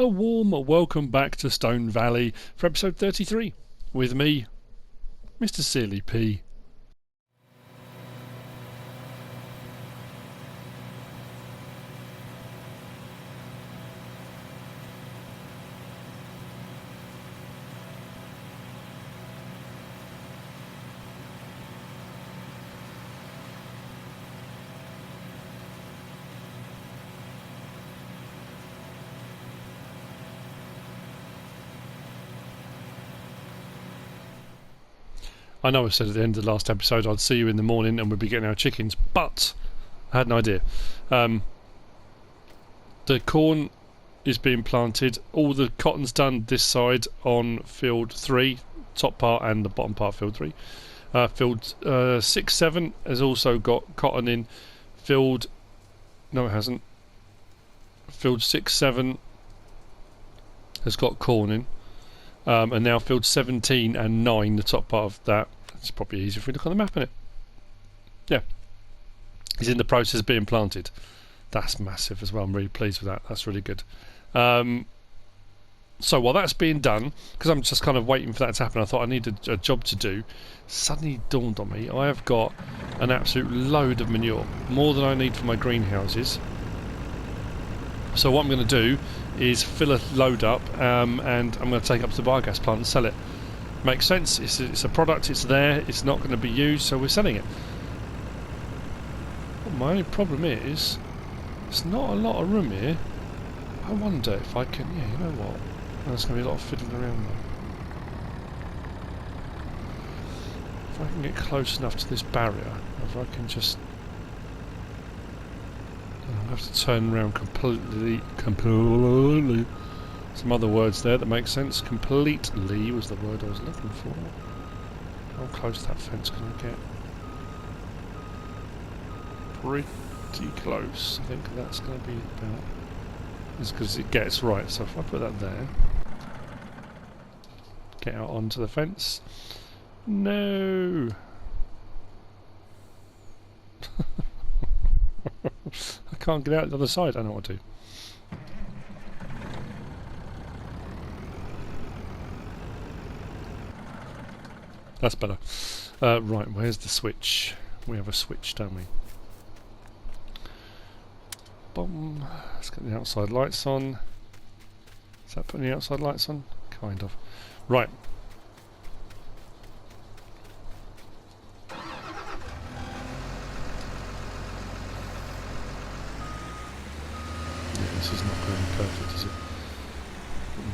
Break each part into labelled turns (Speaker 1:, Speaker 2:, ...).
Speaker 1: A warm welcome back to Stone Valley for episode 33 with me, MrSealyp. I know I said at the end of the last episode I'd see you in the morning and we'd be getting our chickens, but I had an idea. The corn is being planted, all the cotton's done this side on field 3, top part and the bottom part of field 3. Field 6, 7 has also got cotton in. No it hasn't. Field 6, 7 has got corn in. And now field 17 and 9, the top part of that, it's probably easier if we look on the map, isn't it? Yeah, is in the process of being planted. That's massive as well. I'm really pleased with that. That's really good. So while that's being done, because I'm just kind of waiting for that to happen, I thought I needed a job to do. Suddenly dawned on me, I have got an absolute load of manure, more than I need for my greenhouses. So what I'm going to do is fill a load up and I'm going to take it up to the biogas plant and sell it. Makes sense, it's a product, it's there, it's not going to be used, so we're selling it. Well, my only problem is there's not a lot of room here. I wonder if I can, yeah, you know what, there's going to be a lot of fiddling around there. If I can get close enough to this barrier, if I can just, I have to turn around completely. Some other words there that make sense. Completely was the word I was looking for. How close to that fence can I get? Pretty close. I think that's going to be about. It's because it gets right. So if I put that there, get out onto the fence. No. I can't get out the other side. I know what to do. That's better. Right, where's the switch? We have a switch, don't we? Boom. Let's get the outside lights on. Is that putting the outside lights on? Kind of. Right. This is not going to be perfect, is it?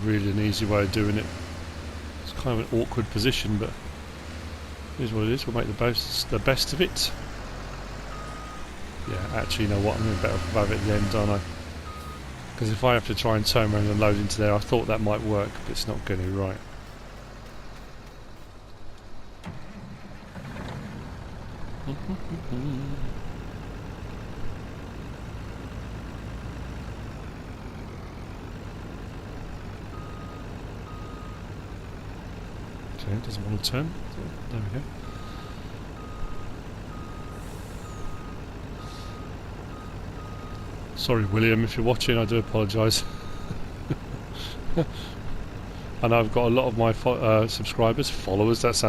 Speaker 1: Really an easy way of doing it. It's kind of an awkward position, but it is what it is. We'll make the best of it. Yeah, actually, you know what? I'm going to better have it at the end, aren't I? Because if I have to try and turn around and load into there, I thought that might work, but it's not going to, right. Okay, it doesn't want to turn. There we go. Sorry, William, if you're watching, I do apologise. I know I've got a lot of my subscribers, followers. That's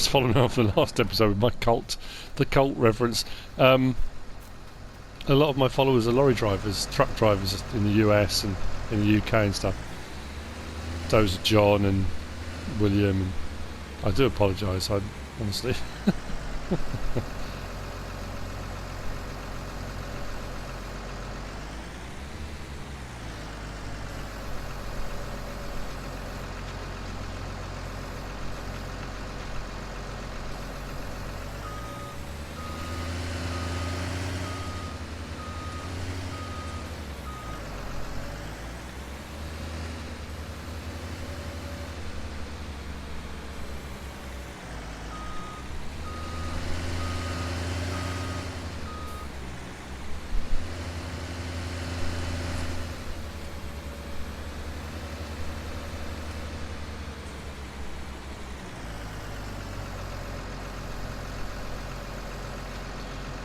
Speaker 1: following off the last episode with my the cult reference. A lot of my followers are lorry drivers, truck drivers in the US and in the UK and stuff. Those are John and William, and I do apologise, honestly.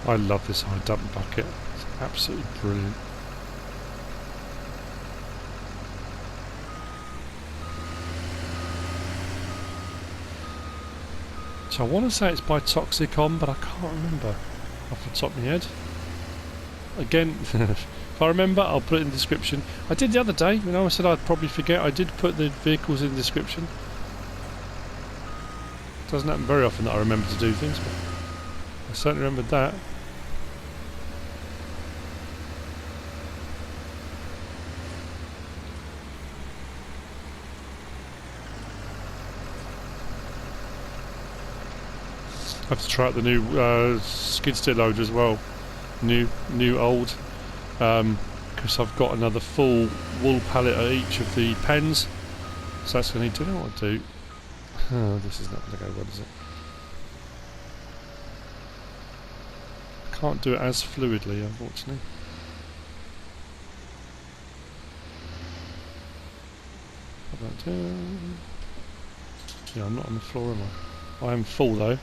Speaker 1: I love this high dump bucket. It's absolutely brilliant. So I want to say it's by Toxicon, but I can't remember off the top of my head. Again, if I remember, I'll put it in the description. I did the other day, you know, I said I'd probably forget. I did put the vehicles in the description. Doesn't happen very often that I remember to do things, but I certainly remembered that. I have to try out the new skid steer loader as well. New, old. Because I've got another full wool pallet at each of the pens. So that's going to need to know what to do. Oh, this is not going to go well, is it? Can't do it as fluidly, unfortunately. How about yeah, I'm not on the floor, am I? I am full though.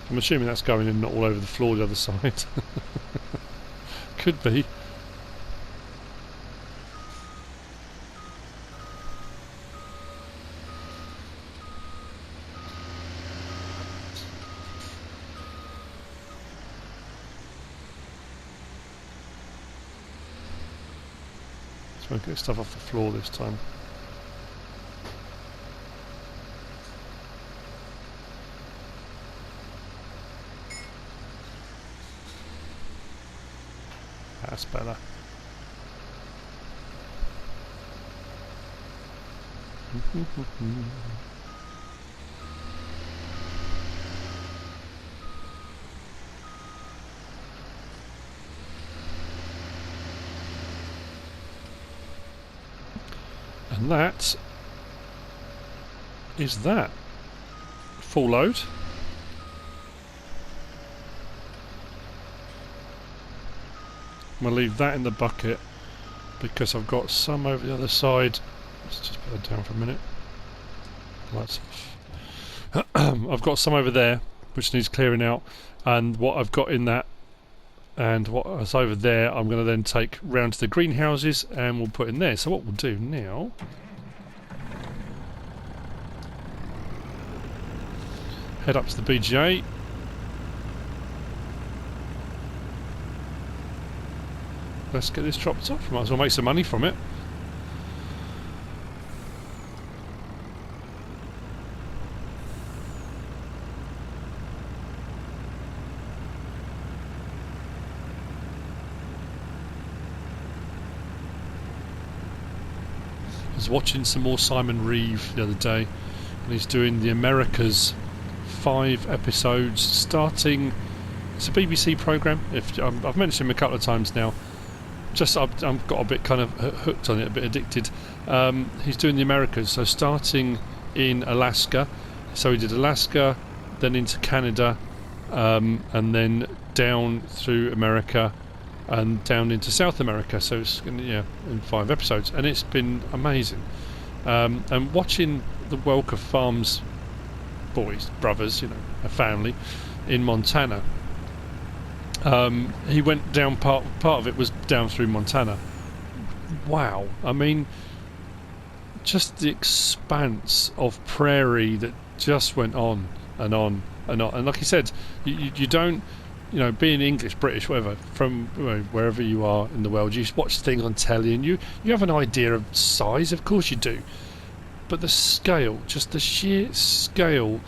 Speaker 1: I'm assuming that's going in, not all over the floor the other side. Could be. Just want to get stuff off the floor this time. That's better. And that is that. Full load. I'm going to leave that in the bucket because I've got some over the other side. Let's just put that down for a minute. Lights off. I've got some over there which needs clearing out, and what I've got in that and what's over there I'm going to then take round to the greenhouses and we'll put in there. So what we'll do now, head up to the BGA. Let's get this dropped off. Might as well make some money from it. I was watching some more Simon Reeve the other day, and he's doing the Americas 5 episodes starting. It's a BBC programme. I've mentioned him a couple of times now. I've got a bit kind of hooked on it, a bit addicted. He's doing the Americas, so starting in Alaska. So he did Alaska, then into Canada, and then down through America, and down into South America. So it's in 5 episodes, and it's been amazing. And watching the Welker Farms boys, brothers, a family in Montana. He went down, part of it was down through Montana. Wow, I mean, just the expanse of prairie that just went on and on and on. And like he said, you don't, being English, British, whatever, from wherever you are in the world, you watch things on telly and you have an idea of size, of course you do. But the scale, just the sheer scale,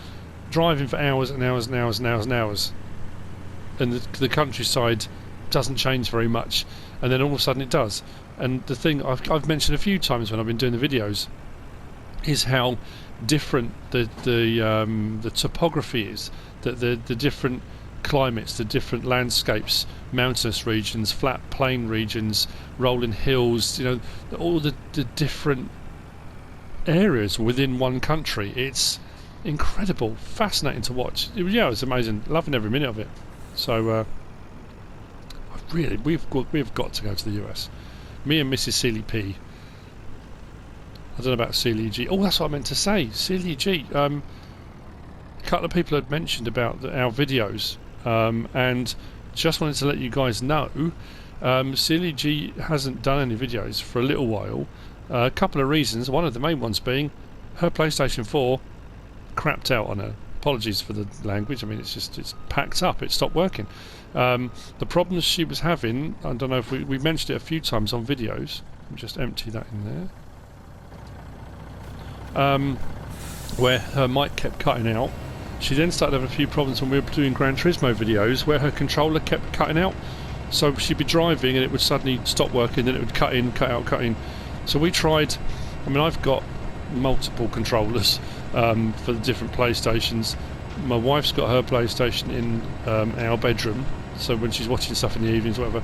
Speaker 1: driving for hours and hours and hours and hours and hours. And the countryside doesn't change very much, and then all of a sudden it does. And the thing I've mentioned a few times when I've been doing the videos is how different the topography is, the different climates, the different landscapes, mountainous regions, flat plain regions, rolling hills, all the different areas within one country. It's incredible, fascinating to watch. It's amazing, loving every minute of it. So we've got to go to the US. Me and Mrs. Sealy P I don't know about EGG. Oh, that's what I meant to say. EGG. A couple of people had mentioned about our videos, and just wanted to let you guys know, EGG hasn't done any videos for a little while. A couple of reasons. One of the main ones being her PlayStation 4 crapped out on her. Apologies for the language. I mean, it's packed up. It stopped working. The problems she was having, I don't know if we mentioned it a few times on videos. Let me just empty that in there. Where her mic kept cutting out. She then started having a few problems when we were doing Gran Turismo videos, where her controller kept cutting out. So she'd be driving and it would suddenly stop working, then it would cut in, cut out, cut in. So we tried. I mean, I've got multiple controllers for the different PlayStations. My wife's got her PlayStation in our bedroom, so when she's watching stuff in the evenings or whatever,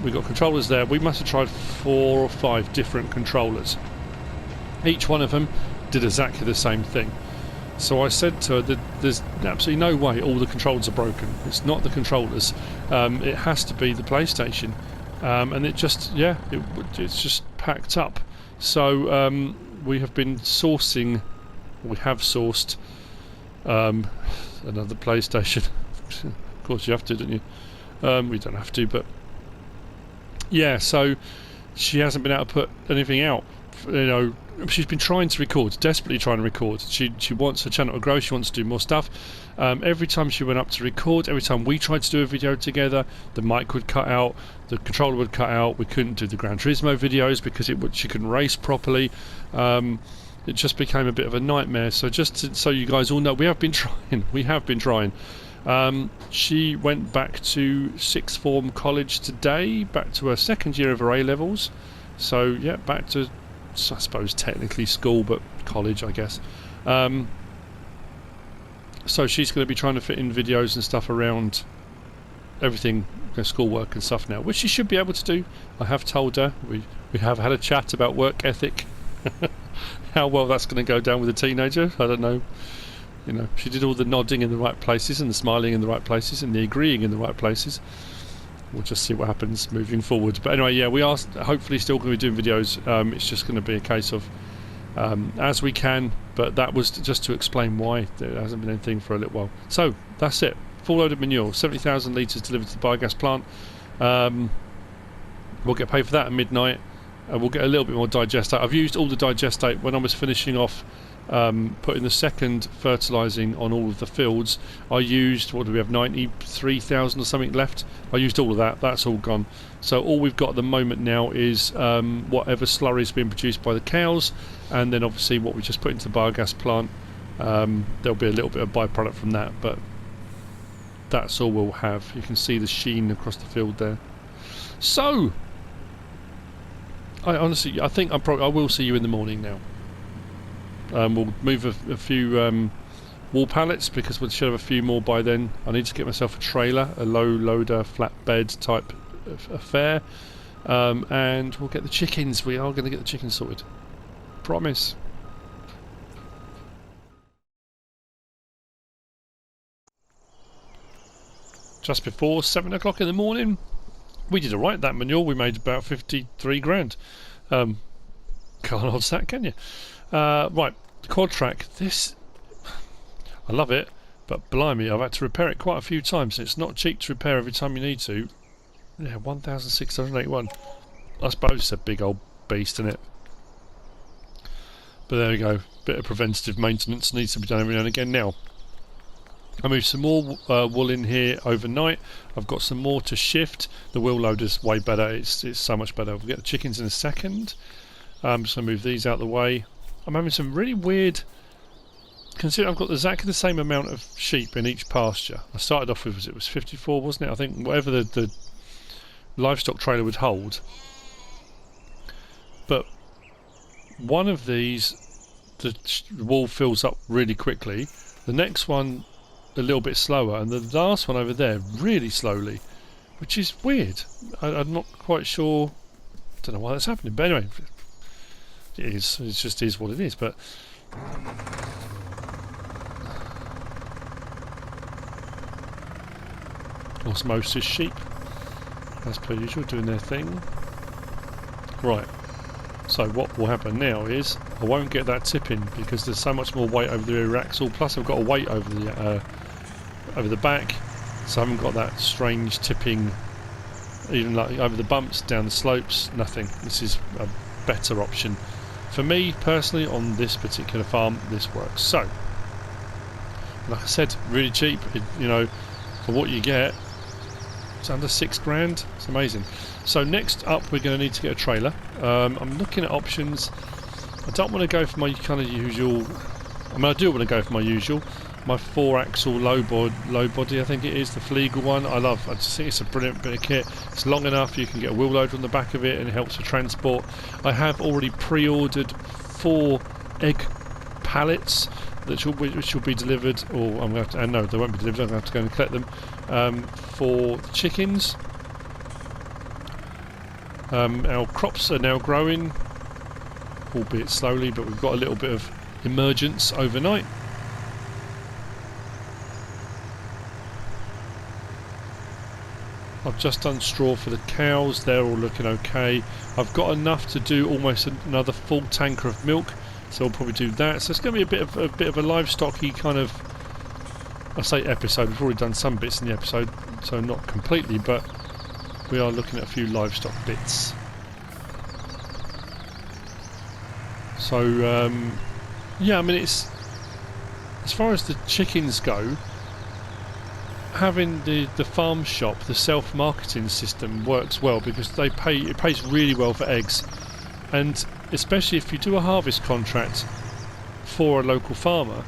Speaker 1: we've got controllers there. We must have tried 4 or 5 different controllers. Each one of them did exactly the same thing. So I said to her that there's absolutely no way all the controllers are broken. It's not the controllers. It has to be the PlayStation. And it just, it's just packed up. So we have been sourcing, we have sourced another PlayStation. Of course you have to, don't you? We don't have to, but yeah, so she hasn't been able to put anything out. You know, she's been trying to record, desperately trying to record. She wants her channel to grow, she wants to do more stuff. Every time she went up to record, every time we tried to do a video together, the mic would cut out, the controller would cut out, we couldn't do the Gran Turismo videos because she couldn't race properly. It just became a bit of a nightmare. So so you guys all know, we have been trying. She went back to sixth form college today, back to her second year of her A-levels. So yeah, back to, I suppose technically school, but college, I guess. So she's going to be trying to fit in videos and stuff around everything, schoolwork and stuff now, which she should be able to do. I have told her, we have had a chat about work ethic. How well that's going to go down with a teenager, I don't know. You know, she did all the nodding in the right places and the smiling in the right places and the agreeing in the right places. We'll just see what happens moving forward. But anyway, yeah, we are hopefully still going to be doing videos. It's just going to be a case of as we can, but that was just to explain why there hasn't been anything for a little while. So that's it. Full load of manure, 70,000 litres delivered to the biogas plant. We'll get paid for that at midnight. We'll get a little bit more digestate. I've used all the digestate when I was finishing off putting the second fertilising on all of the fields. I used, what do we have, 93,000 or something left. I used all of that. That's all gone. So all we've got at the moment now is whatever slurry is being produced by the cows, and then obviously what we just put into the biogas plant. There'll be a little bit of byproduct from that, but that's all we'll have. You can see the sheen across the field there. So I think I will see you in the morning now. We'll move a few wall pallets because we should have a few more by then. I need to get myself a trailer, a low loader flatbed type affair, and we'll get the chickens. We are going to get the chickens sorted. Promise. Just before 7 o'clock in the morning. We did alright. That manure, we made about 53 grand. Can't hold that, can you? Right, the quad track. This, I love it, but blimey, I've had to repair it quite a few times. It's not cheap to repair every time you need to. Yeah, 1,681. I suppose it's a big old beast, isn't it? But there we go. Bit of preventative maintenance needs to be done every now and again. Now, I moved some more wool in here overnight. I've got some more to shift. The wheel loader's way better. It's so much better. We'll get the chickens in a second. I'm just going to move these out of the way. I'm having some really weird... Consider I've got exactly the same amount of sheep in each pasture. I started off with, it was 54, wasn't it? I think whatever the livestock trailer would hold. But one of these, the wall fills up really quickly. The next one a little bit slower, and the last one over there really slowly, which is weird. I'm not quite sure. Don't know why that's happening, but anyway, it is. It just is what it is. But osmosis sheep, as per usual, doing their thing. Right. So what will happen now is I won't get that tipping because there's so much more weight over the rear axle. Plus I've got a weight over the back, so I haven't got that strange tipping, even like over the bumps, down the slopes. Nothing. This is a better option for me personally on this particular farm. This works. So, like I said, really cheap. You know, for what you get, it's under £6 grand. It's amazing. So next up, we're going to need to get a trailer. I'm looking at options. I don't want to go for my kind of usual. I mean, I do want to go for my usual. My 4-axle low body, I think it is, the Flegel one. I just think it's a brilliant bit of kit. It's long enough, you can get a wheel loader on the back of it and it helps for transport. I have already pre-ordered 4 egg pallets which will be delivered, or I'm going to have to, no, they won't be delivered, I'm going to have to go and collect them, for chickens. Our crops are now growing, albeit slowly, but we've got a little bit of emergence overnight. I've just done straw for the cows, they're all looking okay. I've got enough to do almost another full tanker of milk, so I'll probably do that. So it's going to be a bit of a livestocky kind of, I say episode, we've already done some bits in the episode, so not completely, but we are looking at a few livestock bits. So yeah, I mean, it's, as far as the chickens go, having the farm shop, the self-marketing system works well because it pays really well for eggs, and especially if you do a harvest contract for a local farmer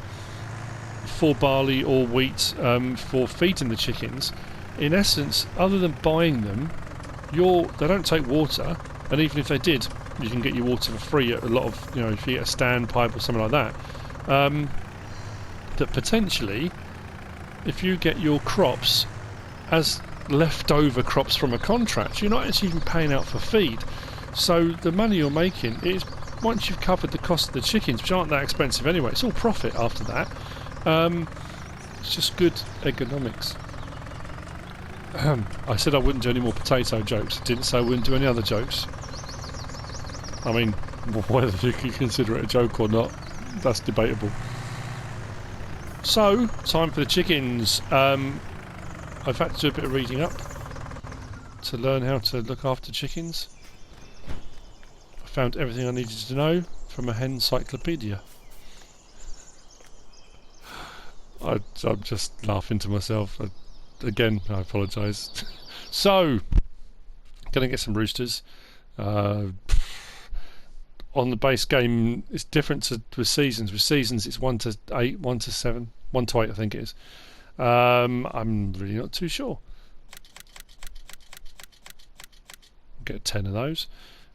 Speaker 1: for barley or wheat, for feeding the chickens, in essence, other than buying them, they don't take water, and even if they did, you can get your water for free at a lot of, you know, if you get a standpipe or something like that, that potentially, if you get your crops as leftover crops from a contract, you're not actually even paying out for feed. So the money you're making is, once you've covered the cost of the chickens, which aren't that expensive anyway, it's all profit after that. It's just good economics. I said I wouldn't do any more potato jokes. Didn't say I wouldn't do any other jokes. I mean, whether you can consider it a joke or not, that's debatable. So, time for the chickens. I've had to do a bit of reading up to learn how to look after chickens. I found everything I needed to know from a hen encyclopedia. I'm just laughing to myself. Again, I apologise. So, gonna get some roosters. On the base game, it's different with seasons. With seasons, it's 1 to 8, 1 to 7, 1 to 8, I think it is. I'm really not too sure. Get 10 of those.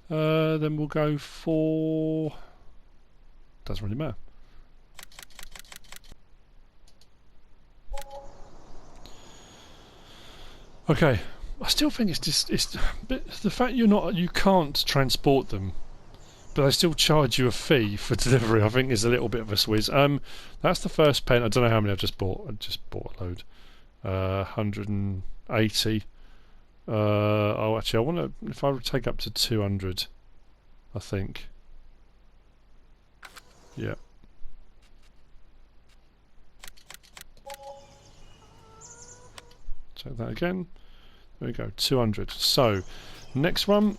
Speaker 1: Then we'll go for. Doesn't really matter. Okay, I still think it's just the fact you can't transport them, but they still charge you a fee for delivery, I think is a little bit of a swizz. That's the first pen. I don't know how many I've just bought. I just bought a load. 180. Oh, actually, I want to. If I would take up to 200, I think. Yeah. Check that again. There we go. 200. So, next one.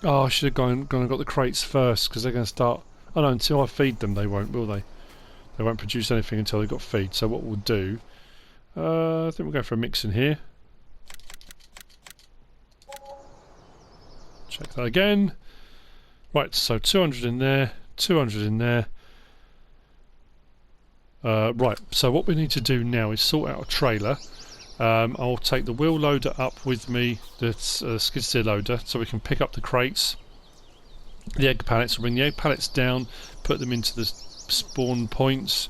Speaker 1: Oh, I should have gone and got the crates first because they're going to start. Oh no, until I feed them, they won't, will they? They won't produce anything until they've got feed. So what we'll do, I think we'll go for a mix in here. Check that again. Right, so 200 in there, 200 in there. Right, so what we need to do now is sort out a trailer. I'll take the wheel loader up with me, the skid steer loader, so we can pick up the crates, the egg pallets. We'll bring the egg pallets down, put them into the spawn points.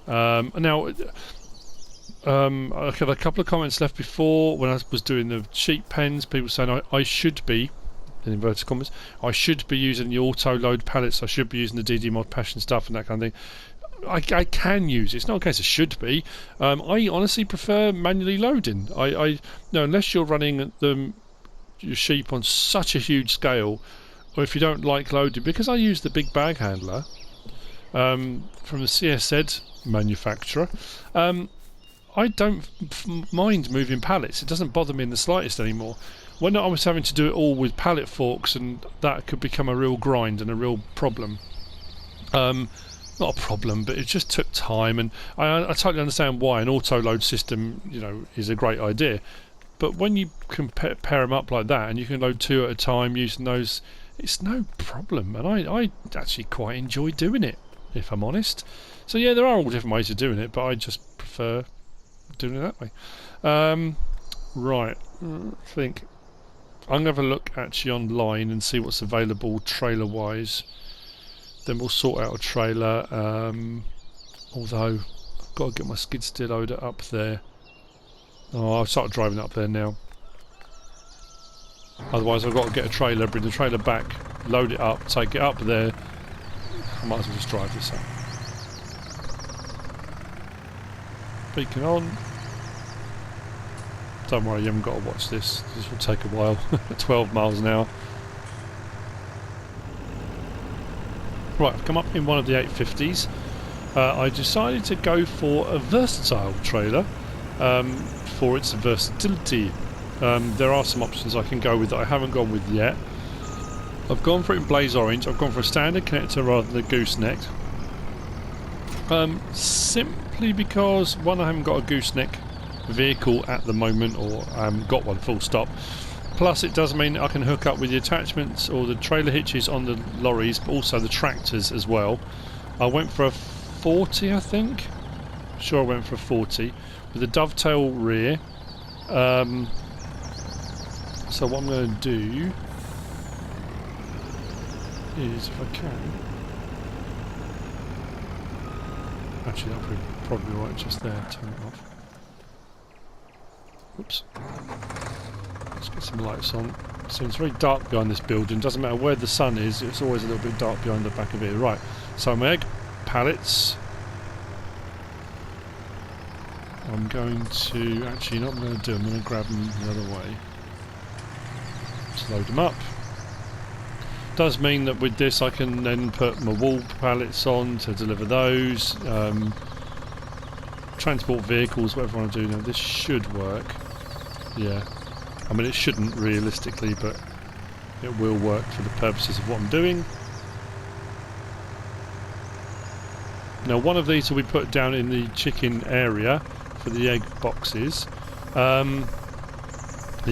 Speaker 1: Now, I had a couple of comments left before when I was doing the sheep pens, people saying I should be, in inverted commas, I should be using the auto load pallets, I should be using the DD mod passion stuff and that kind of thing. I can use it. It's not a case of should be. I honestly prefer manually loading. No, unless you're running them your sheep on such a huge scale, or if you don't like loading, because I use the big bag handler from the CSZ manufacturer, I don't mind moving pallets. It doesn't bother me in the slightest anymore. When I was having to do it all with pallet forks, and that could become a real grind and a real problem. Not a problem, but it just took time, and I totally understand why an auto-load system, you know, is a great idea. But when you can pair them up like that, and you can load 2 at a time using those, it's no problem, and I actually quite enjoy doing it, if I'm honest. So yeah, there are all different ways of doing it, but I just prefer doing it that way. Right, I think I'm going to have a look actually online and see what's available trailer-wise. Then we'll sort out a trailer, although I've got to get my skid steer loader up there. Oh, I've started driving up there now. Otherwise I've got to get a trailer, bring the trailer back, load it up, take it up there. I might as well just drive this up. Beacon on. Don't worry, you haven't got to watch this. This will take a while. 12 miles an hour. Right, I've come up in one of the 850s. I decided to go for a versatile trailer for its versatility. There are some options I can go with that I haven't gone with yet. I've gone for it in blaze orange. I've gone for a standard connector rather than a gooseneck. Simply because, one, I haven't got a gooseneck vehicle at the moment, or I haven't got one, full stop. Plus it does mean I can hook up with the attachments or the trailer hitches on the lorries, but also the tractors as well. I went for a 40, I think. Sure, I went for a 40 with a dovetail rear. So what I'm going to do is, if I can, actually that'll be probably right just there. Turn it off. Oops. Let's get some lights on. So it's very dark behind this building. Doesn't matter where the sun is, it's always a little bit dark behind the back of it. Right. So my egg pallets. I'm going to actually, not what I'm going to do. I'm going to grab them the other way. Just load them up. Does mean that with this I can then put my wall pallets on to deliver those. Transport vehicles, whatever I want to do now. This should work. Yeah. I mean, it shouldn't realistically, but it will work for the purposes of what I'm doing. Now, one of these will be put down in the chicken area for the egg boxes. The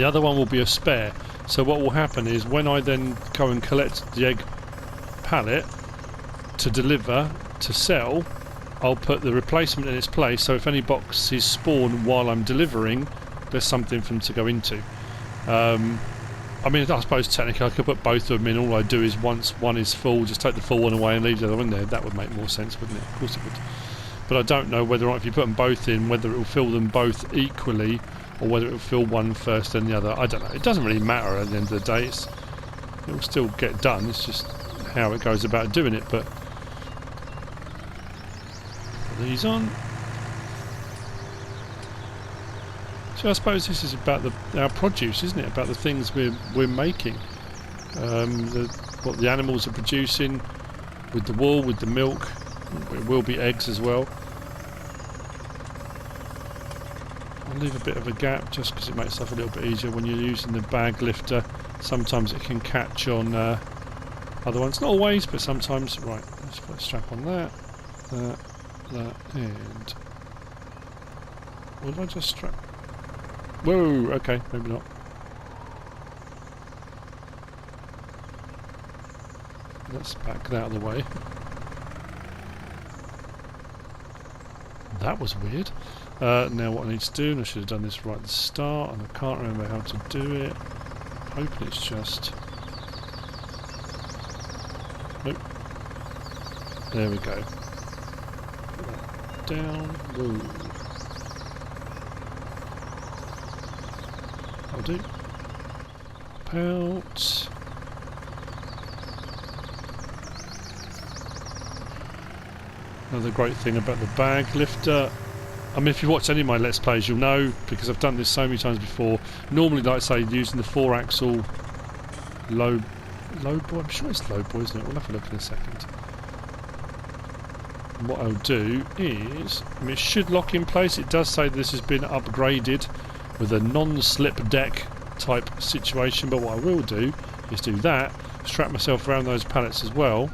Speaker 1: other one will be a spare. So what will happen is, when I then go and collect the egg pallet to deliver, to sell, I'll put the replacement in its place, so if any boxes spawn while I'm delivering, there's something for them to go into. I mean, I suppose technically I could put both of them in. All I do is, once one is full, just take the full one away and leave the other one there. That would make more sense, wouldn't it? Of course it would. But I don't know whether or not, if you put them both in, whether it will fill them both equally, or whether it will fill one first and the other. I don't know. It doesn't really matter at the end of the day. It will still get done. It's just how it goes about doing it. But put these on. So I suppose this is about our produce, isn't it? About the things we're making. What the animals are producing with the wool, with the milk. It will be eggs as well. I'll leave a bit of a gap just because it makes stuff a little bit easier when you're using the bag lifter. Sometimes it can catch on other ones. Not always, but sometimes. Right, let's put a strap on that, and... What did I just strap? Whoa, okay, maybe not. Let's back that out of the way. That was weird. Now what I need to do, and I should have done this right at the start, and I can't remember how to do it. I'm hoping it's just... Nope. There we go. Put that down. Whoa. I'll do. Out. Another great thing about the bag lifter I mean, if you watch any of my Let's Plays, you'll know, because I've done this so many times before. Normally, like I say, using the 4-axle low boy. I'm sure it's low boy, isn't it? We'll have a look in a second. And what I'll do is, I mean, it should lock in place. It does say this has been upgraded with a non-slip deck type situation, but what I will do is do that, strap myself around those pallets as well.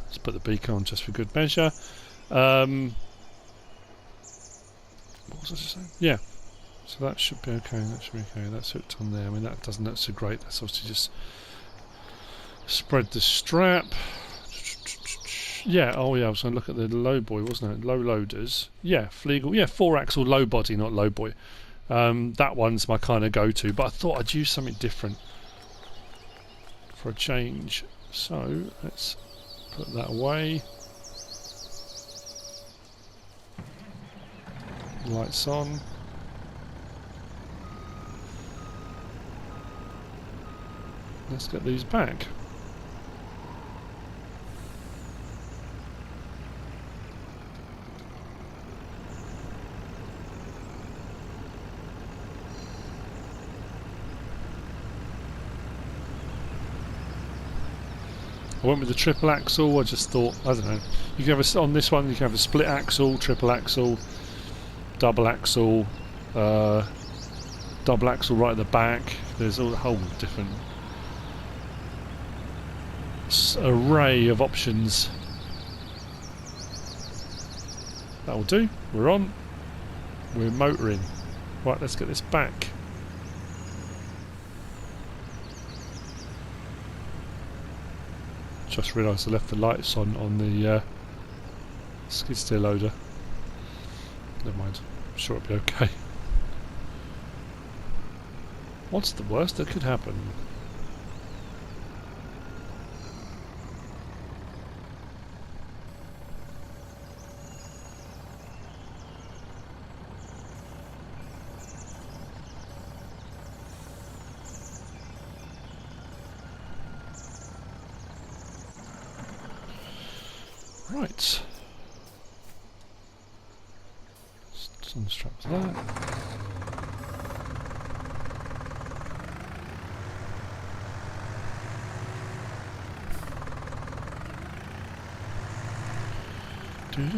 Speaker 1: Let's put the beacon on just for good measure. What was I just saying? Yeah, so that should be okay. That should be okay. That's hooked on there. I mean, that doesn't look so great. That's obviously just spread the strap. Yeah, oh yeah, I was going to look at the low boy, wasn't it? Low loaders. Yeah, Flegel. Yeah, 4-axle low body, not low boy. That one's my kind of go-to, but I thought I'd use something different for a change. So let's put that away. Lights on. Let's get these back. I went with the triple axle. I just thought, I don't know, you can have on this one you can have a split axle, triple axle, double axle right at the back. There's a whole different array of options. That'll do. We're on. We're motoring. Right, let's get this back. Just realised I left the lights on the skid steer loader. Never mind. I'm sure it'll be okay. What's the worst that could happen? Right. Just unstrap that. Do.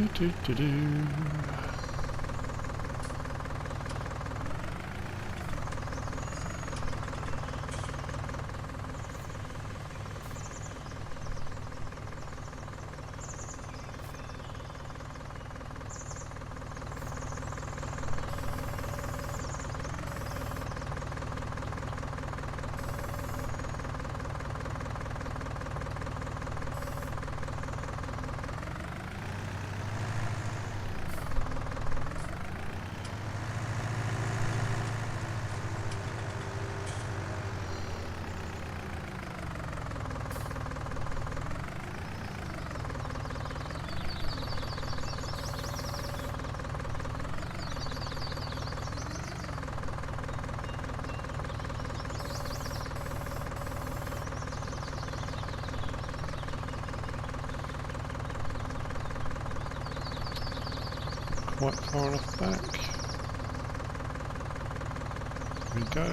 Speaker 1: Quite far enough back. Here we go.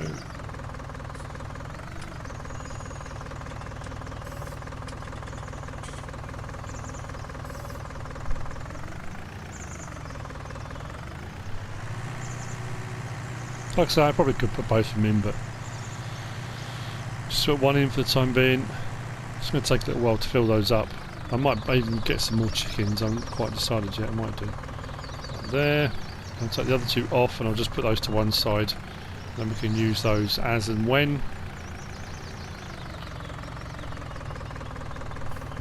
Speaker 1: Like I say, I probably could put both of them in, but just put one in for the time being. It's going to take a little while to fill those up. I might even get some more chickens. I haven't quite decided yet. I might do. There. I'll take the other two off and I'll just put those to one side. Then we can use those as and when.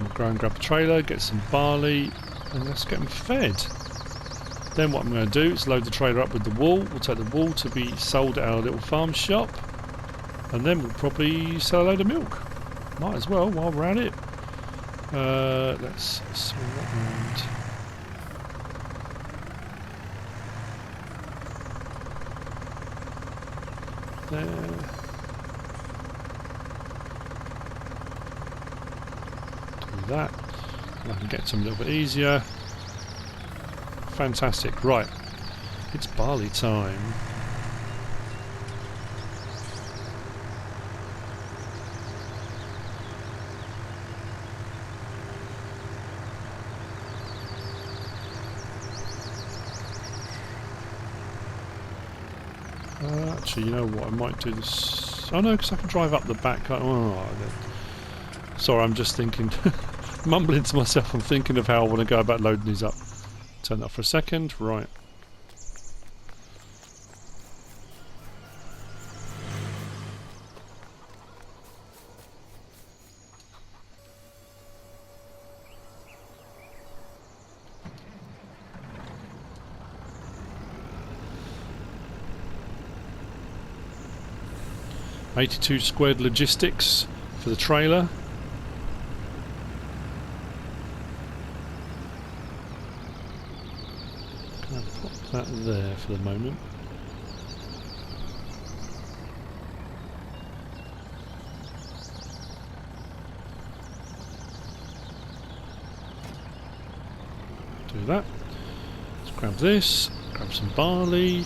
Speaker 1: We'll go and grab the trailer, get some barley, and let's get them fed. Then what I'm going to do is load the trailer up with the wool. We'll take the wool to be sold at our little farm shop, and then we'll probably sell a load of milk. Might as well while we're at it. Let's swing that around. There. Do that. And I can get some a little bit easier. Fantastic. Right, it's barley time. Actually, you know what? I might do this. Oh no, because I can drive up the back. Oh, sorry, I'm just thinking, mumbling to myself. I'm thinking of how I want to go about loading these up. Turn that for a second. Right. $82 squared logistics for the trailer. Can I pop that there for the moment? Do that. Let's grab this, grab some barley.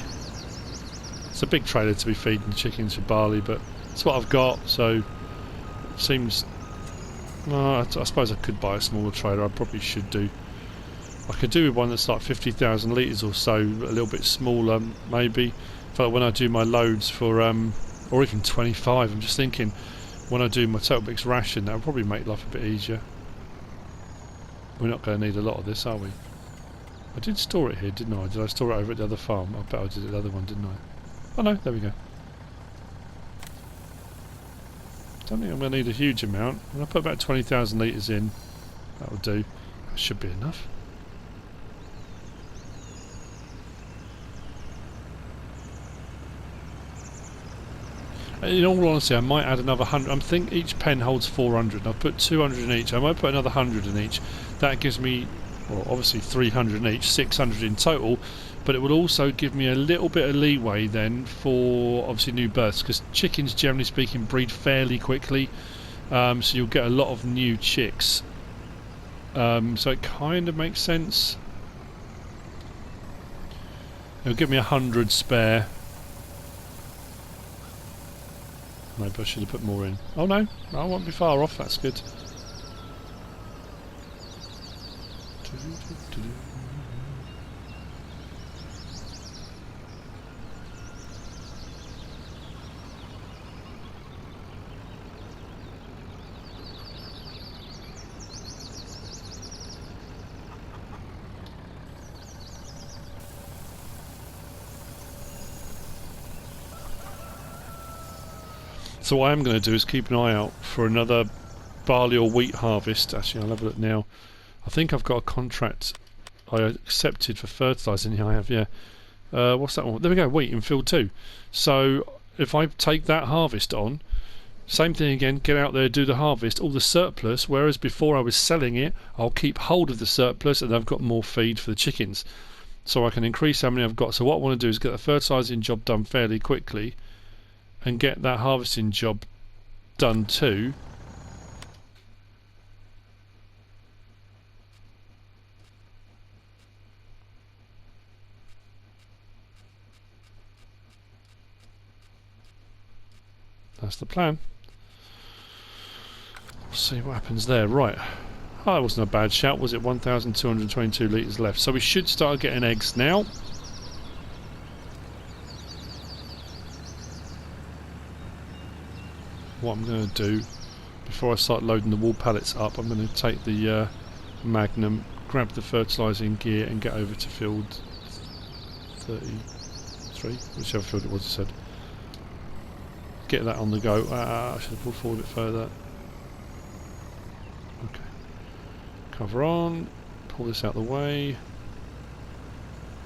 Speaker 1: It's a big trailer to be feeding the chickens with barley, but it's what I've got, so it seems... I suppose I could buy a smaller trailer. I probably should do. I could do with one that's like 50,000 litres or so, a little bit smaller maybe. But when I do my loads for, or even 25, I'm just thinking, when I do my Total Mix ration, that would probably make life a bit easier. We're not going to need a lot of this, are we? I did store it here, didn't I? Did I store it over at the other farm? I bet I did at the other one, didn't I? Oh no, there we go. Don't think I'm going to need a huge amount. When I put about 20,000 litres in, that will do. That should be enough. In all honesty, I might add another 100. I think each pen holds 400. I've put 200 in each. I might put another 100 in each. That gives me, well, obviously 300 in each, 600 in total. But it would also give me a little bit of leeway then for obviously new births, because chickens, generally speaking, breed fairly quickly, so you'll get a lot of new chicks. So it kind of makes sense. It'll give me 100 spare. Maybe I should have put more in. Oh no, I won't be far off. That's good. So what I am going to do is keep an eye out for another barley or wheat harvest. Actually, I'll have a look now. I think I've got a contract I accepted for fertilising. Yeah, I have, yeah. What's that one? There we go, wheat in field 2. So if I take that harvest on, same thing again, get out there, do the harvest, all the surplus, whereas before I was selling it, I'll keep hold of the surplus and I've got more feed for the chickens. So I can increase how many I've got. So what I want to do is get the fertilising job done fairly quickly and get that harvesting job done too. That's the plan. We'll see what happens there. Right. Oh, that wasn't a bad shout, was it? 1,222 litres left. So we should start getting eggs now. What I'm going to do, before I start loading the wool pallets up, I'm going to take the Magnum, grab the fertilising gear and get over to field 33, whichever field it was I said. Get that on the go. I should have pulled forward a bit further. Okay. Cover on, pull this out of the way.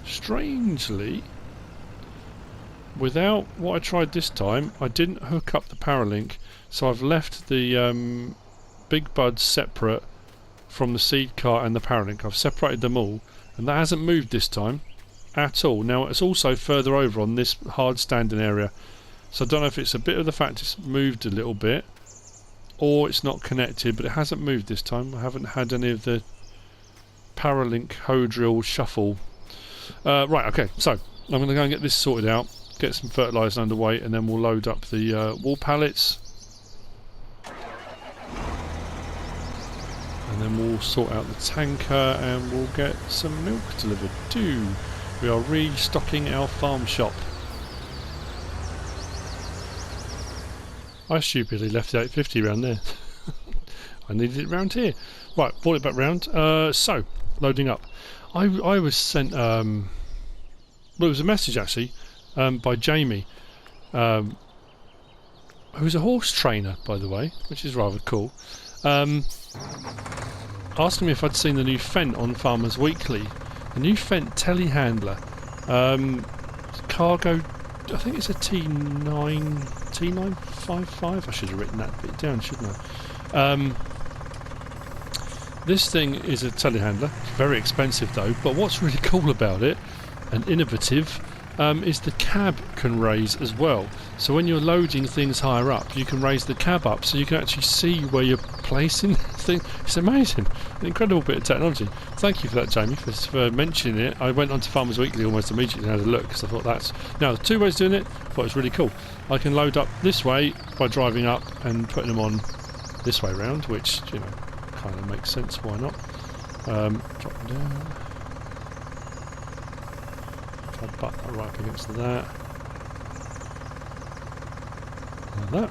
Speaker 1: Strangely, without what I tried this time, I didn't hook up the power link, so I've left the big buds separate from the seed cart and the power link. I've separated them all, and that hasn't moved this time at all. Now it's also further over on this hard standing area, so I don't know if it's a bit of the fact it's moved a little bit or it's not connected, but it hasn't moved this time. I haven't had any of the power link hoe drill shuffle. Right, okay, so I'm going to go and get this sorted out, get some fertiliser underway, and then we'll load up the wall pallets. And then we'll sort out the tanker and we'll get some milk delivered too. We are restocking our farm shop. I stupidly left the 850 round there. I needed it round here. Right, brought it back round. So, loading up. I was sent, well, it was a message actually by Jamie, who's a horse trainer, by the way, which is rather cool. Asking me if I'd seen the new Fent on Farmers Weekly. The new Fent telehandler. Cargo, I think it's a T955. I should have written that bit down, shouldn't I? This thing is a telehandler. It's very expensive though, but what's really cool about it, and innovative, is the cab can raise as well. So when you're loading things higher up, you can raise the cab up so you can actually see where you're placing things. It's amazing. An incredible bit of technology. Thank you for that, Jamie, for mentioning it. I went onto Farmers Weekly almost immediately and had a look because I thought that's... Now, there's two ways of doing it. I thought it was really cool. I can load up this way by driving up and putting them on this way round, which, you know, kind of makes sense. Why not? Drop them down. If I butt that right up against that. Like that.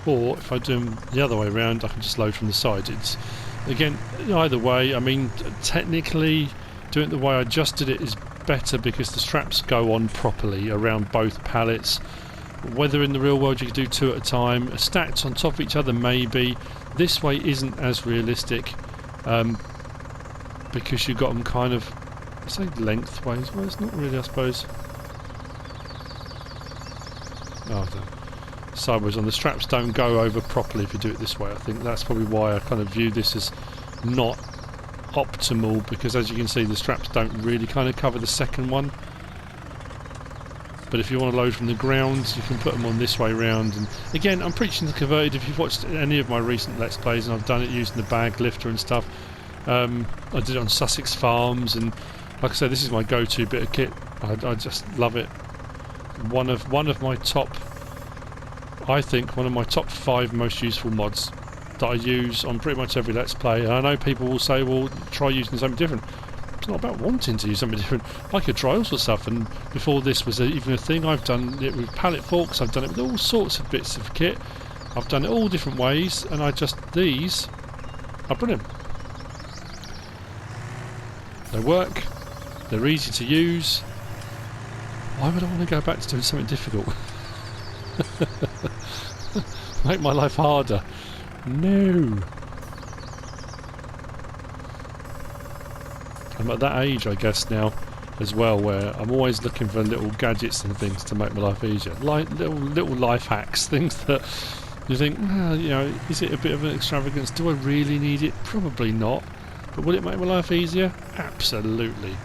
Speaker 1: Or if I do them the other way around, I can just load from the side. It's, again, either way, I mean, technically doing it the way I just did it is better because the straps go on properly around both pallets. Whether in the real world you could do two at a time, stacked on top of each other maybe. This way isn't as realistic because you've got them kind of, I say lengthways, well it's not really I suppose. Oh, sideways on. The straps don't go over properly if you do it this way. I think that's probably why I kind of view this as not optimal, because as you can see the straps don't really kind of cover the second one. But if you want to load from the ground, you can put them on this way round. And again, I'm preaching to the converted. If you've watched any of my recent Let's Plays, and I've done it using the bag lifter and stuff, I did it on Sussex Farms, and like I said, this is my go-to bit of kit. I just love it. One of my top, I think, one of my top 5 most useful mods that I use on pretty much every Let's Play. And I know people will say, well, try using something different. It's not about wanting to use something different. I could try all sorts of stuff, and before this was even a thing, I've done it with pallet forks, I've done it with all sorts of bits of kit. I've done it all different ways, and these are brilliant. They work, they're easy to use. Why would I want to go back to doing something difficult? Make my life harder. No. I'm at that age, I guess, now as well, where I'm always looking for little gadgets and things to make my life easier. Like little life hacks, things that you think, well, you know, is it a bit of an extravagance? Do I really need it? Probably not. But will it make my life easier? Absolutely.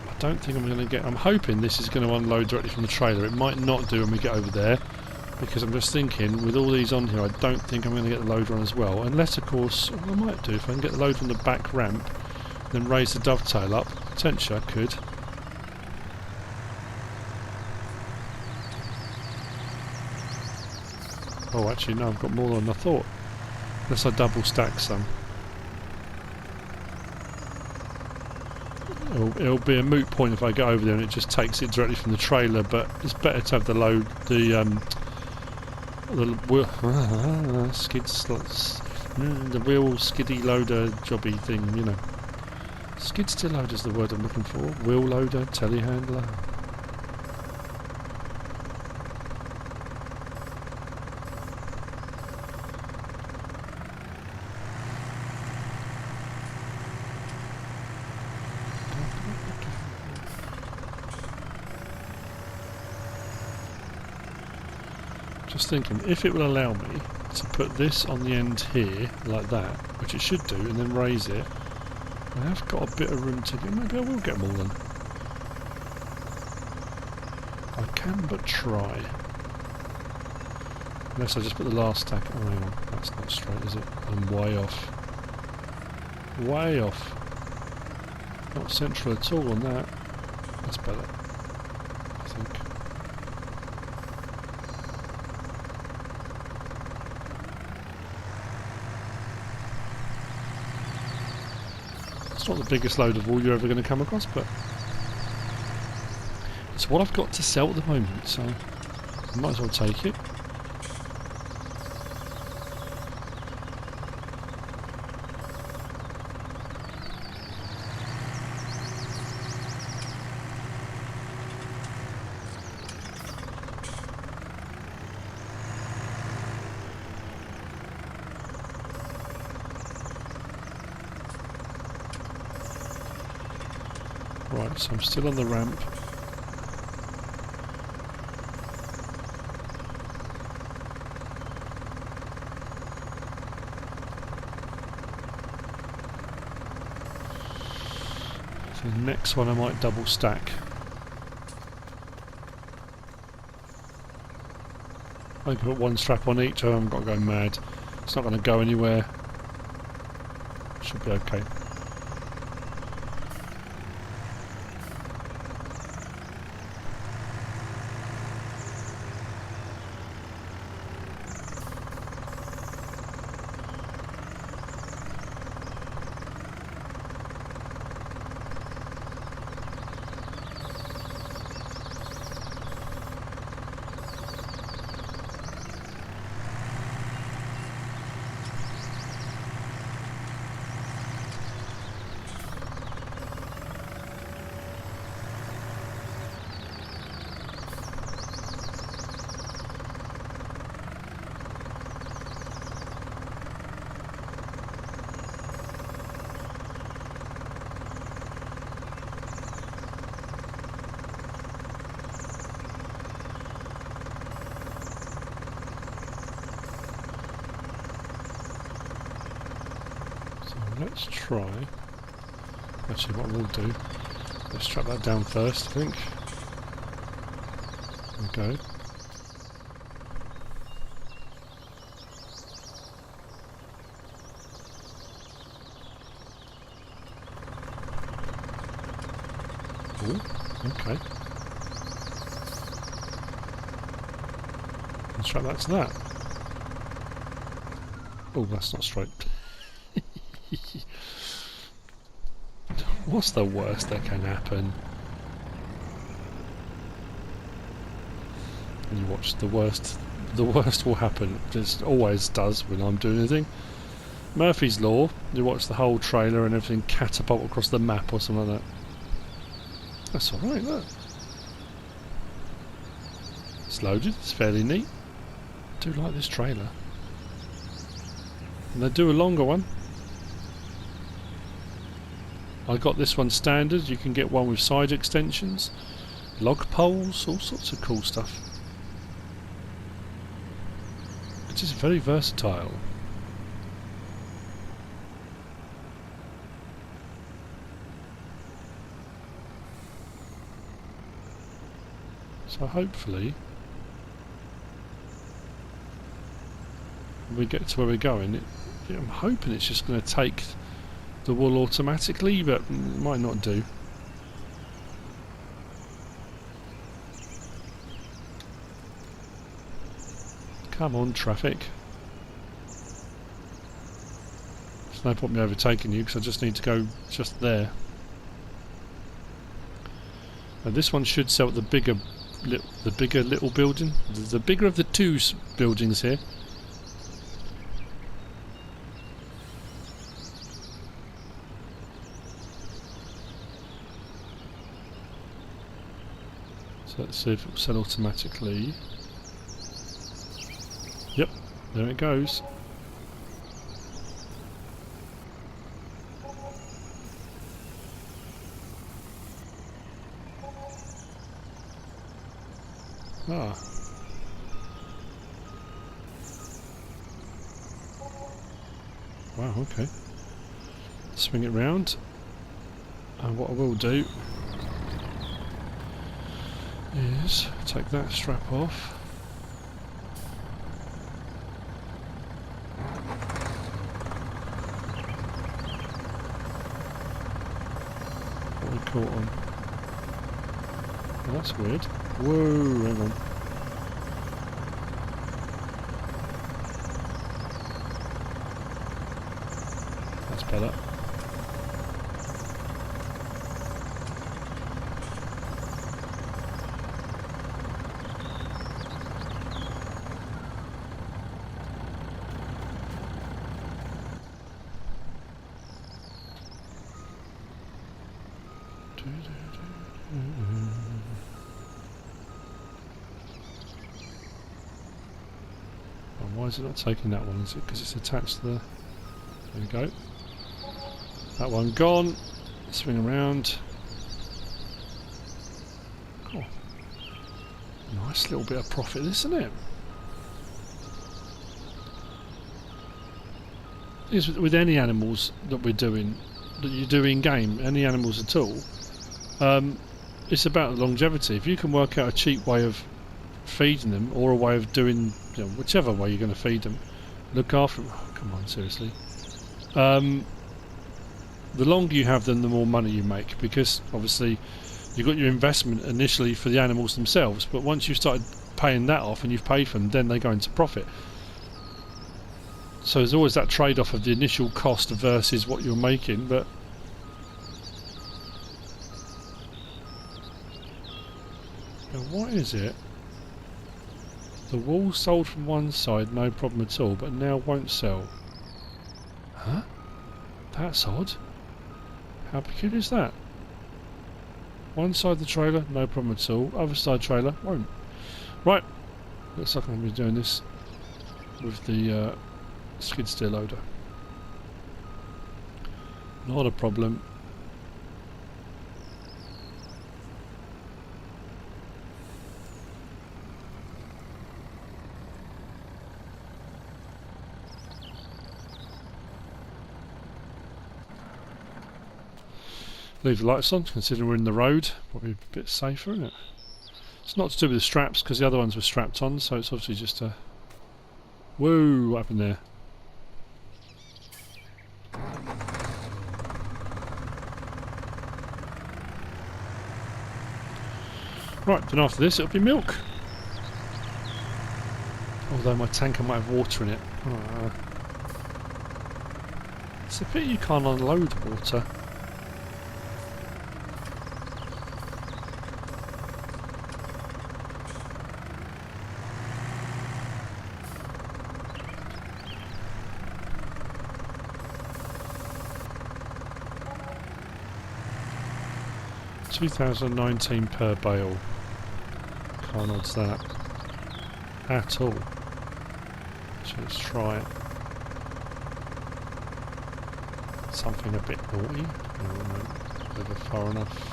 Speaker 1: I don't think I'm going to get... I'm hoping this is going to unload directly from the trailer. It might not do when we get over there, because I'm just thinking, with all these on here, I don't think I'm going to get the loader on as well. Unless, of course, well, I might do. If I can get the loader on the back ramp, then raise the dovetail up. Potentially I could. Oh, actually, no, I've got more than I thought. Unless I double stack some. It'll be a moot point if I go over there and it just takes it directly from the trailer, but it's better to have the load, the wheel skiddy loader jobby thing, you know. Skid steer loader is the word I'm looking for. Wheel loader, telehandler. Just thinking, if it will allow me to put this on the end here, like that, which it should do, and then raise it, I have got a bit of room to get. Maybe I will get them all then. I can but try. Unless I just put the last stack. Oh, hang on. That's not straight, is it? I'm way off. Way off. Not central at all on that. That's better, I think. It's not the biggest load of wool you're ever going to come across, but it's what I've got to sell at the moment, so I might as well take it. Right, so I'm still on the ramp. So the next one I might double stack. I can put one strap on each, I haven't got to go mad. It's not going to go anywhere. Should be okay. Let's try. Actually, what we'll do, let's strap that down first, I think. There we go. Ooh, okay. Let's strap that to that. Oh, that's not straight. What's the worst that can happen? And you watch, the worst will happen. It just always does when I'm doing anything. Murphy's Law, you watch the whole trailer and everything catapult across the map or something like that. That's alright, look. It's loaded, it's fairly neat. I do like this trailer. And they do a longer one. I got this one standard. You can get one with side extensions, log poles, all sorts of cool stuff. It is very versatile. So hopefully when we get to where we're going, I'm hoping it's just going to take the wool automatically, but it might not do. Come on, traffic. There's no point me overtaking you because I just need to go just there. Now this one should sell at the bigger little building. The bigger of the two buildings here. So let's see if it will sell automatically. Yep, there it goes. Ah. Wow, okay. Swing it round. And what I will do is take that strap off. caught on. Oh, that's weird. Whoa, hang on. That's better. Why is it not taking that one? Is it because it's attached to the... There we go. That one gone. Swing around. Oh. Nice little bit of profit, isn't it? Is with any animals that we're doing, that you do in game, any animals at all, it's about longevity. If you can work out a cheap way of feeding them, or a way of doing, you know, whichever way you're going to feed them, look after them. Oh, come on, seriously. The longer you have them, the more money you make, because obviously you've got your investment initially for the animals themselves, but once you've started paying that off and you've paid for them, then they go into profit. So there's always that trade-off of the initial cost versus what you're making, but now what is it? The wool sold from one side, no problem at all, but now won't sell. Huh? That's odd. How peculiar is that? One side of the trailer, no problem at all. Other side trailer, won't. Right. Looks like I'm going to be doing this with the skid steer loader. Not a problem. Leave the lights on, considering we're in the road. Probably a bit safer, isn't it? It's not to do with the straps, because the other ones were strapped on, so it's obviously just a... Whoa, what happened there? Right, then after this it'll be milk. Although my tanker might have water in it. It's a pity you can't unload water. $2,019 per bale. Can't odds that at all. So let's try it. Something a bit naughty. No, never far enough.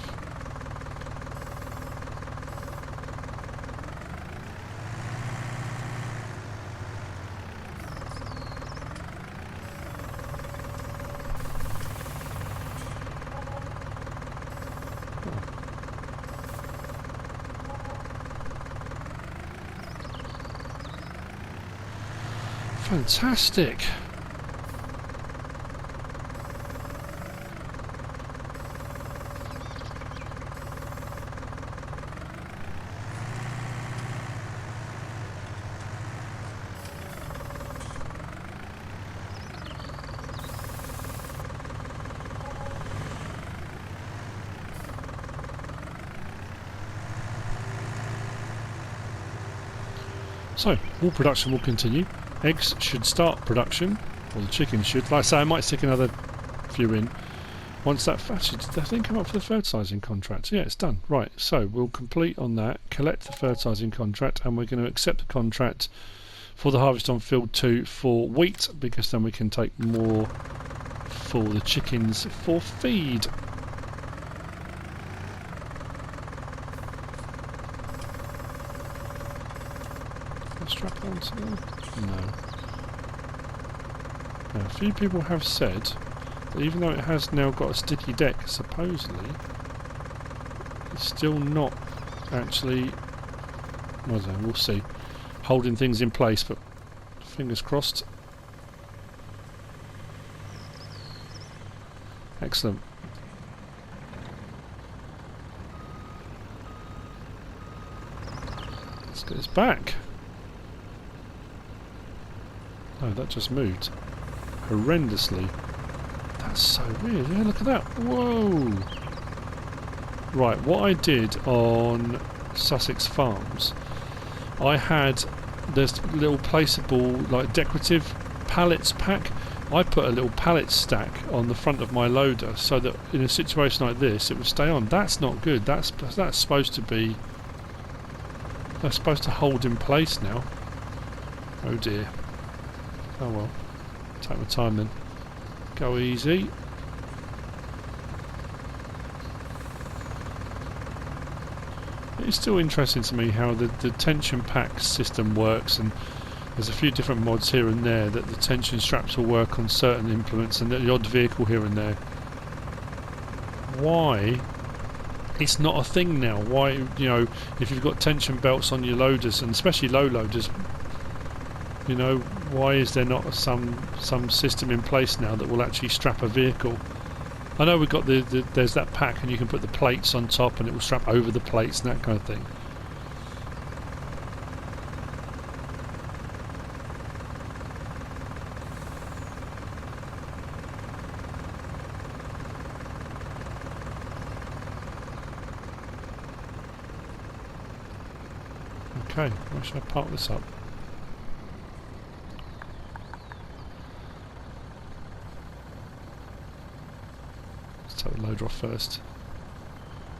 Speaker 1: Fantastic. So, all production will continue. Eggs should start production, or the chickens should. Like I say, I might stick another few in. Once that... Actually, did that thing come up for the fertilising contract? Yeah, it's done. Right, so we'll complete on that, collect the fertilising contract, and we're going to accept the contract for the harvest on field 2 for wheat, because then we can take more for the chickens for feed. Strap on to them? No. Now, a few people have said that even though it has now got a sticky deck, supposedly, it's still not actually, I don't know, we'll see, holding things in place, but fingers crossed. Excellent. get this back. No, that just moved horrendously. That's so weird. Yeah, look at that. Whoa. Right, what I did on Sussex Farms, I had this little placeable, like, decorative pallets pack. I put a little pallet stack on the front of my loader so that in a situation like this it would stay on. That's not good. That's supposed to be... That's supposed to hold in place now. Oh dear. Oh well. Take my time then. Go easy. It's still interesting to me how the tension pack system works, and there's a few different mods here and there that the tension straps will work on certain implements and the odd vehicle here and there. Why it's not a thing now? Why, you know, if you've got tension belts on your loaders, and especially low loaders, you know, why is there not some system in place now that will actually strap a vehicle? I know we've got there's that pack and you can put the plates on top and it will strap over the plates and that kind of thing. Okay, where should I park this up? Let's take the loader off first.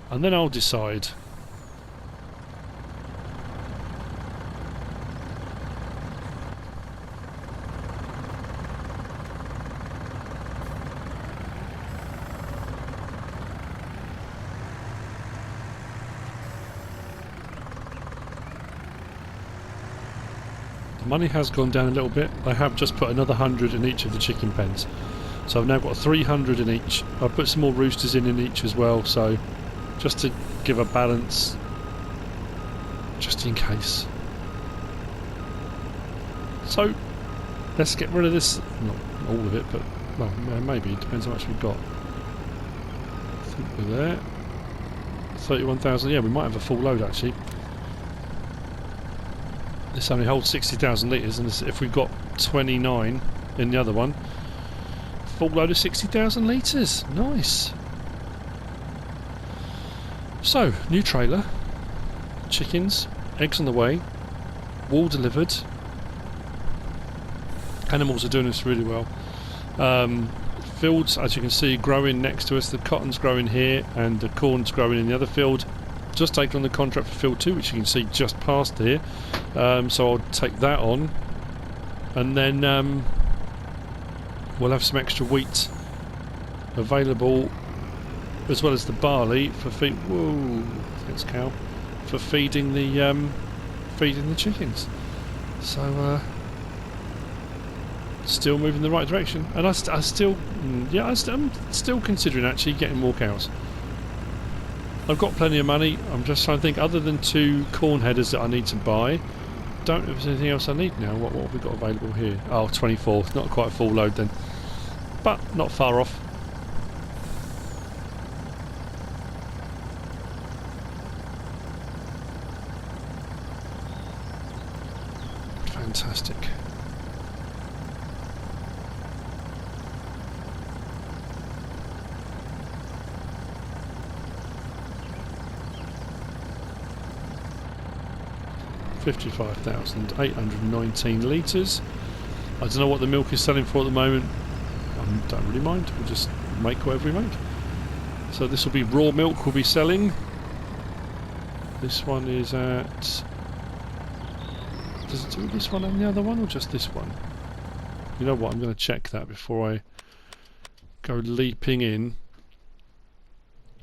Speaker 1: And then I'll decide. Money has gone down a little bit. I have just put another 100 in each of the chicken pens, so I've now got 300 in each. I've put some more roosters in each as well, so just to give a balance, just in case. So let's get rid of this, not all of it, but well, maybe, it depends how much we've got. I think we're there. 31,000, yeah, we might have a full load actually. This only holds 60,000 litres, and if we've got 29 in the other one, full load of 60,000 litres. Nice. So, new trailer, chickens, eggs on the way, wool delivered. Animals are doing this really well. Fields, as you can see, growing next to us. The cotton's growing here, and the corn's growing in the other field. Just taken on the contract for field 2, which you can see just past here. So I'll take that on, and then we'll have some extra wheat available, as well as the barley for feed. Whoa, thanks, cow, for feeding the chickens. So still moving in the right direction, and I'm still considering actually getting more cows. I've got plenty of money. I'm just trying to think, other than 2 corn headers that I need to buy, don't know if there's anything else I need now. What have we got available here? Oh, 24. Not quite a full load then, but not far off. Fantastic. $55,819 litres. I don't know what the milk is selling for at the moment. I don't really mind. We'll just make whatever we make. So this will be raw milk we'll be selling. This one is at... Does it do this one and the other one, or just this one? You know what? I'm going to check that before I go leaping in.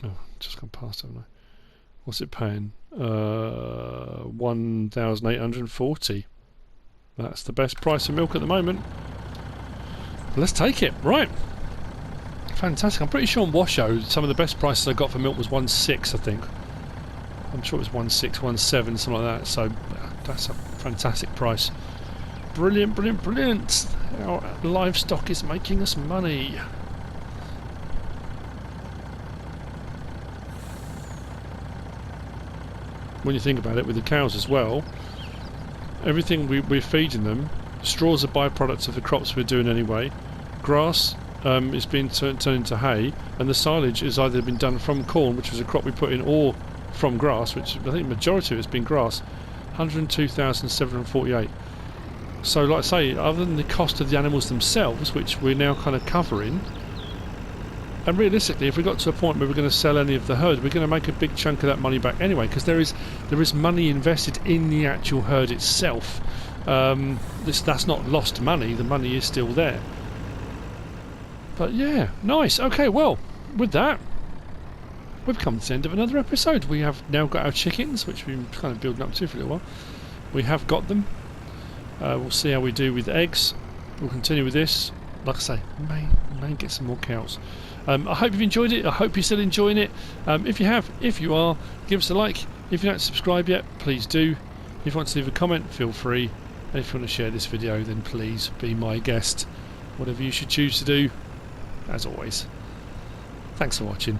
Speaker 1: Oh, just gone past, haven't I? What's it paying? 1,840. That's the best price of milk at the moment. Let's take it. Right. Fantastic. I'm pretty sure on Washoe some of the best prices I got for milk was 1.6, I think. I'm sure it was 1.6, 1.7, something like that. So that's a fantastic price. Brilliant, brilliant, brilliant. Our livestock is making us money. When you think about it, with the cows as well, everything we're feeding them. Straw's a byproduct of the crops we're doing anyway. Grass is being turned into hay, and the silage has either been done from corn, which was a crop we put in, or from grass, which I think the majority of it's been grass. 102,748. So like I say, other than the cost of the animals themselves, which we're now kind of covering, and realistically if we got to a point where we're going to sell any of the herd, we're going to make a big chunk of that money back anyway, because there is money invested in the actual herd itself. That's not lost money, the money is still there. But yeah, nice. Okay, well, with that, we've come to the end of another episode. We have now got our chickens, which we've been kind of building up to for a little while. We have got them. We'll see how we do with eggs. We'll continue with this. Like I say, may get some more cows. I hope you've enjoyed it. I hope you're still enjoying it. If you are, give us a like. If you don't subscribe yet, please do. If you want to leave a comment, feel free. And if you want to share this video, then please be my guest. Whatever you should choose to do, as always. Thanks for watching.